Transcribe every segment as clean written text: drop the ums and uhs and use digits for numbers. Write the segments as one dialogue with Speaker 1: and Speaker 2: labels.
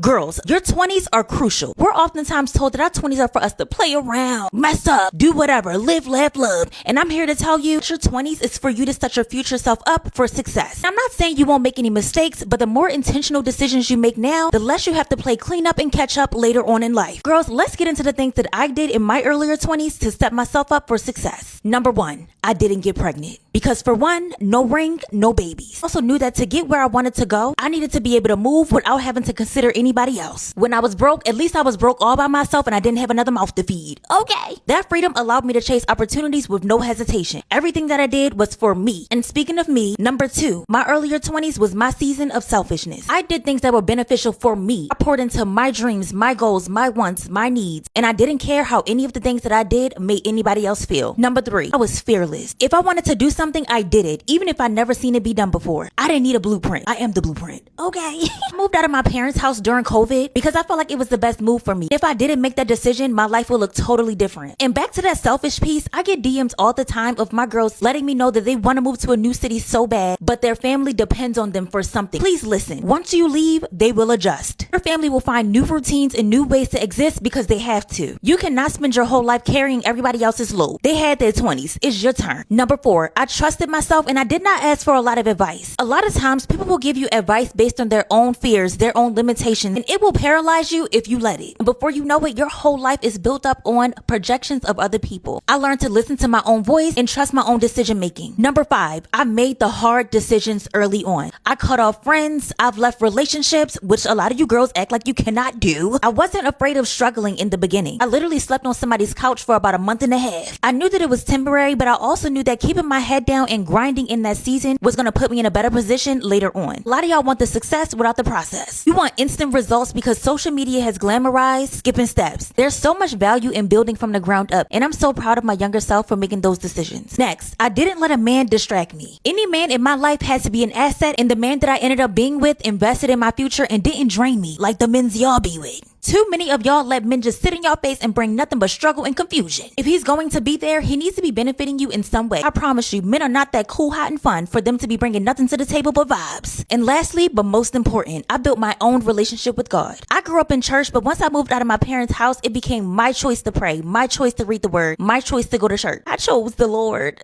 Speaker 1: Girls, your 20s are crucial. We're oftentimes told that our 20s are for us to play around, mess up, do whatever, live, laugh, love. And I'm here to tell you that your 20s is for you to set your future self up for success. I'm not saying you won't make any mistakes, but the more intentional decisions you make now, the less you have to play clean up and catch up later on in life. Girls, let's get into the things that I did in my earlier 20s to set myself up for success. Number one, I didn't get pregnant. Because for one, no ring, no babies. I also knew that to get where I wanted to go, I needed to be able to move without having to consider anybody else. When I was broke, at least I was broke all by myself and I didn't have another mouth to feed. Okay. That freedom allowed me to chase opportunities with no hesitation. Everything that I did was for me. And speaking of me, number two, my earlier 20s was my season of selfishness. I did things that were beneficial for me. I poured into my dreams, my goals, my wants, my needs, and I didn't care how any of the things that I did made anybody else feel. Number three, I was fearless. If I wanted to do something, I did it, even if I never seen it be done before. I didn't need a blueprint. I am the blueprint. Okay. I moved out of my parents' house during COVID because I felt like it was the best move for me. If I didn't make that decision, my life would look totally different. And back to that selfish piece, I get DMs all the time of my girls letting me know that they want to move to a new city so bad, but their family depends on them for something. Please listen. Once you leave, they will adjust. Your family will find new routines and new ways to exist because they have to. You cannot spend your whole life carrying everybody else's load. They had their 20s. It's your turn. Number four, I trusted myself and I did not ask for a lot of advice. A lot of times people will give you advice based on their own fears, their own limitations, and it will paralyze you if you let it. And before you know it, your whole life is built up on projections of other people. I learned to listen to my own voice and trust my own decision making. Number five, I made the hard decisions early on. I cut off friends. I've left relationships, which a lot of you girls act like you cannot do. I wasn't afraid of struggling in the beginning. I literally slept on somebody's couch for about a month and a half. I knew that it was temporary, but I also knew that keeping my head down and grinding in that season was going to put me in a better position later on. A lot of y'all want the success without the process. You want instant results because social media has glamorized skipping steps. There's so much value in building from the ground up, and I'm so proud of my younger self for making those decisions. Next, I didn't let a man distract me. Any man in my life has to be an asset, and the man that I ended up being with invested in my future and didn't drain me like the men's y'all be with. Too many of y'all let men just sit in your face and bring nothing but struggle and confusion. If he's going to be there, he needs to be benefiting you in some way. I promise you, men are not that cool, hot, and fun for them to be bringing nothing to the table but vibes. And lastly, but most important, I built my own relationship with God. I grew up in church, but once I moved out of my parents' house, it became my choice to pray, my choice to read the word, my choice to go to church. I chose the Lord.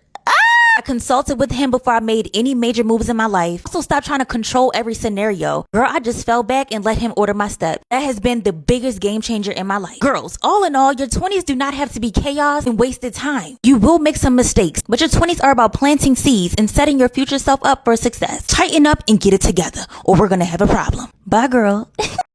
Speaker 1: I consulted with him before I made any major moves in my life. Also stopped trying to control every scenario. Girl, I just fell back and let him order my step. That has been the biggest game changer in my life. Girls, all in all, your 20s do not have to be chaos and wasted time. You will make some mistakes, but your 20s are about planting seeds and setting your future self up for success. Tighten up and get it together, or we're gonna have a problem. Bye, girl.